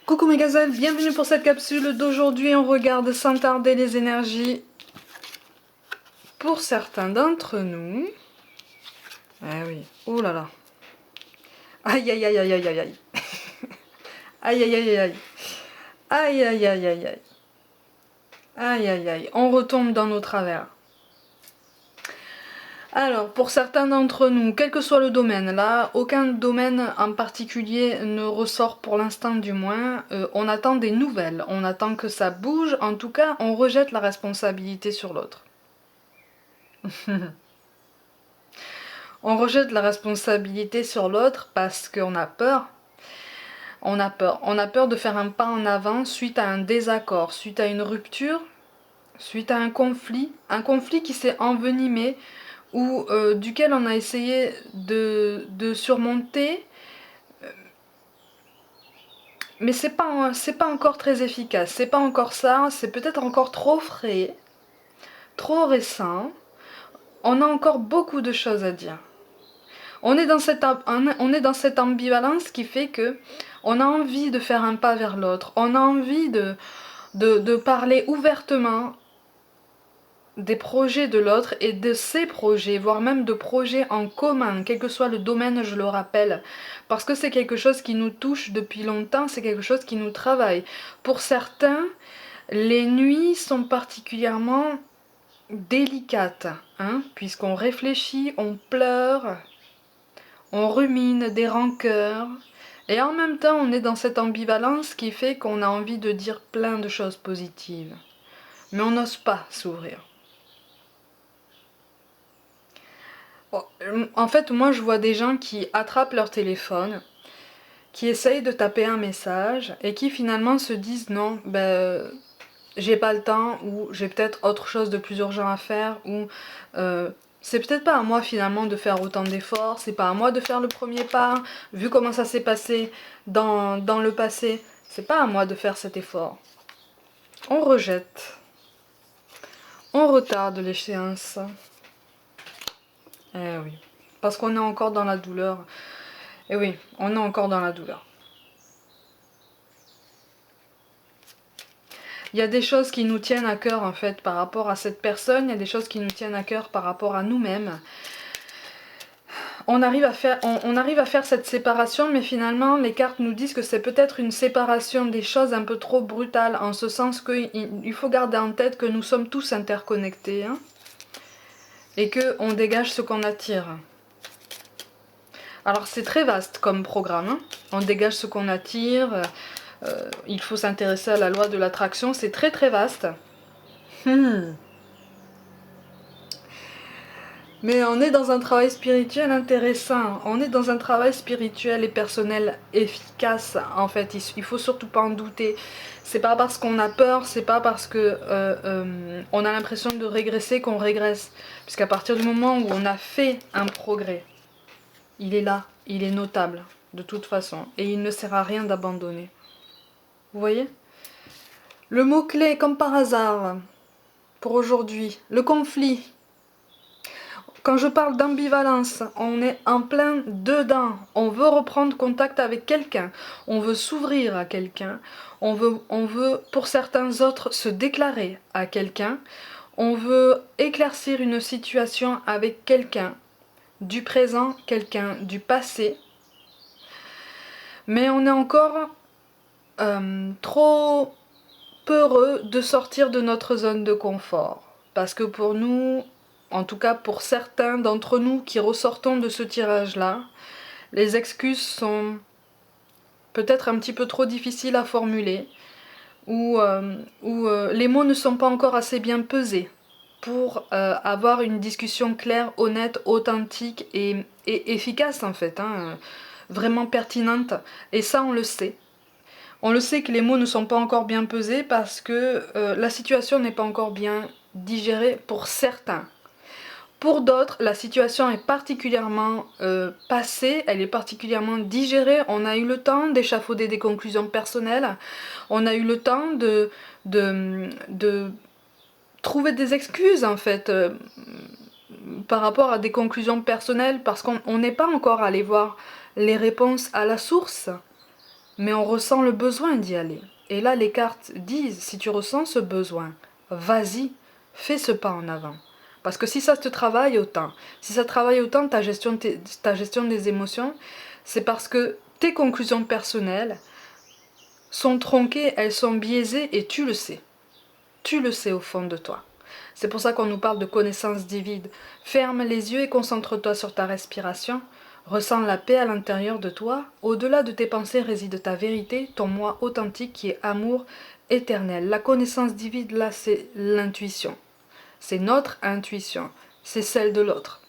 Coucou mes gazelles, bienvenue pour cette capsule d'aujourd'hui. On regarde sans tarder les énergies pour certains d'entre nous. Eh oui, oh là là. Aïe aïe aïe aïe aïe aïe aïe. Aïe aïe aïe aïe. Aïe aïe aïe aïe aïe. Aïe aïe aïe, on retombe dans nos travers. Alors, pour certains d'entre nous, quel que soit le domaine, là, aucun domaine en particulier ne ressort pour l'instant du moins, on attend des nouvelles, on attend que ça bouge, en tout cas, on rejette la responsabilité sur l'autre. On rejette la responsabilité sur l'autre parce qu'on a peur. On a peur. On a peur de faire un pas en avant suite à un désaccord, suite à une rupture, suite à un conflit qui s'est envenimé ou duquel on a essayé de surmonter, mais c'est pas encore très efficace, c'est pas encore ça, c'est peut-être encore trop frais, trop récent, on a encore beaucoup de choses à dire. On est dans cette ambivalence qui fait que on a envie de faire un pas vers l'autre, on a envie de parler ouvertement des projets de l'autre et de ses projets, voire même de projets en commun, quel que soit le domaine, je le rappelle, parce que c'est quelque chose qui nous touche depuis longtemps, c'est quelque chose qui nous travaille. Pour certains, les nuits sont particulièrement délicates, hein, puisqu'on réfléchit, on pleure, on rumine des rancœurs, et en même temps on est dans cette ambivalence qui fait qu'on a envie de dire plein de choses positives, mais on n'ose pas s'ouvrir. En fait, moi je vois des gens qui attrapent leur téléphone, qui essayent de taper un message et qui finalement se disent non, ben j'ai pas le temps, ou j'ai peut-être autre chose de plus urgent à faire, ou c'est peut-être pas à moi finalement de faire autant d'efforts, c'est pas à moi de faire le premier pas, vu comment ça s'est passé dans le passé, c'est pas à moi de faire cet effort. On rejette, on retarde l'échéance. Eh oui, parce qu'on est encore dans la douleur. Eh oui, on est encore dans la douleur. Il y a des choses qui nous tiennent à cœur en fait par rapport à cette personne, il y a des choses qui nous tiennent à cœur par rapport à nous-mêmes. On arrive à faire cette séparation, mais finalement les cartes nous disent que c'est peut-être une séparation des choses un peu trop brutale, en ce sens qu'il faut garder en tête que nous sommes tous interconnectés, hein, et qu'on dégage ce qu'on attire. Alors c'est très vaste comme programme, hein. On dégage ce qu'on attire, il faut s'intéresser à la loi de l'attraction, c'est très très vaste. Mais on est dans un travail spirituel intéressant, on est dans un travail spirituel et personnel efficace en fait, il faut surtout pas en douter. C'est pas parce qu'on a peur, c'est pas parce que on a l'impression de régresser qu'on régresse. Puisqu'à partir du moment où on a fait un progrès, il est là, il est notable de toute façon, et il ne sert à rien d'abandonner. Vous voyez? Le mot-clé, comme par hasard, pour aujourd'hui, le conflit. Quand je parle d'ambivalence, on est en plein dedans. On veut reprendre contact avec quelqu'un, on veut s'ouvrir à quelqu'un, on veut pour certains autres se déclarer à quelqu'un, on veut éclaircir une situation avec quelqu'un, du présent, quelqu'un du passé. Mais on est encore trop peureux de sortir de notre zone de confort. Parce que pour nous, en tout cas pour certains d'entre nous qui ressortons de ce tirage-là, les excuses sont peut-être un petit peu trop difficiles à formuler, ou les mots ne sont pas encore assez bien pesés pour avoir une discussion claire, honnête, authentique et efficace en fait, hein, vraiment pertinente. Et ça on le sait. On le sait que les mots ne sont pas encore bien pesés parce que la situation n'est pas encore bien digérée pour certains. Pour d'autres, la situation est particulièrement passée, elle est particulièrement digérée, on a eu le temps d'échafauder des conclusions personnelles, on a eu le temps de trouver des excuses en fait par rapport à des conclusions personnelles, parce qu'on n'est pas encore allé voir les réponses à la source. mais on ressent le besoin d'y aller. Et là, les cartes disent, si tu ressens ce besoin, vas-y, fais ce pas en avant. Parce que si ça te travaille autant, si ça travaille autant ta gestion des émotions, c'est parce que tes conclusions personnelles sont tronquées, elles sont biaisées et tu le sais. Tu le sais au fond de toi. C'est pour ça qu'on nous parle de connaissance divine. Ferme les yeux et concentre-toi sur ta respiration. Ressens la paix à l'intérieur de toi. Au-delà de tes pensées réside ta vérité, ton moi authentique qui est amour éternel. La connaissance divine, là, c'est l'intuition. C'est notre intuition. C'est celle de l'autre.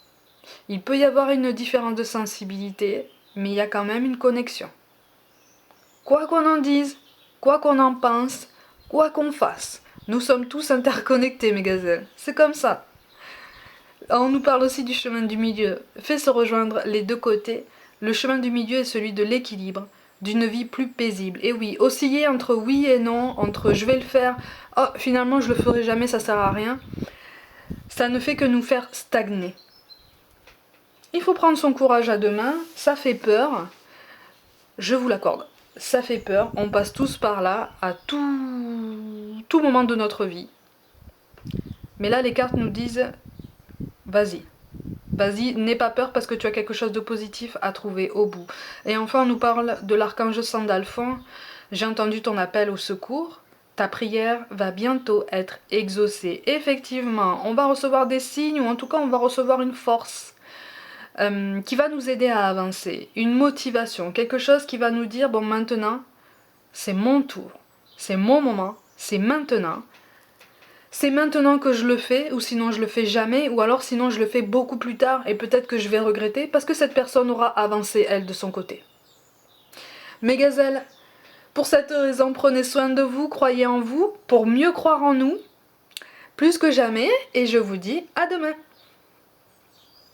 Il peut y avoir une différence de sensibilité, mais il y a quand même une connexion. Quoi qu'on en dise, quoi qu'on en pense, quoi qu'on fasse, nous sommes tous interconnectés, mes gazelles. C'est comme ça. On nous parle aussi du chemin du milieu. Fais se rejoindre les deux côtés. Le chemin du milieu est celui de l'équilibre, d'une vie plus paisible. Et oui, osciller entre oui et non, entre je vais le faire, oh finalement je le ferai jamais, ça sert à rien, ça ne fait que nous faire stagner. Il faut prendre son courage à deux mains, ça fait peur, je vous l'accorde. Ça fait peur, on passe tous par là, à tout moment de notre vie. Mais là, les cartes nous disent, vas-y. Vas-y, n'aie pas peur parce que tu as quelque chose de positif à trouver au bout. Et enfin, on nous parle de l'archange Sandalphon. J'ai entendu ton appel au secours. Ta prière va bientôt être exaucée. Effectivement, on va recevoir des signes, ou en tout cas, on va recevoir une force qui va nous aider à avancer. Une motivation, quelque chose qui va nous dire, bon, maintenant, c'est mon tour. C'est mon moment. C'est maintenant. C'est maintenant que je le fais, ou sinon je le fais jamais, ou alors sinon je le fais beaucoup plus tard et peut-être que je vais regretter parce que cette personne aura avancé elle de son côté. Mes gazelles, pour cette raison, prenez soin de vous, croyez en vous, pour mieux croire en nous, plus que jamais, et je vous dis à demain.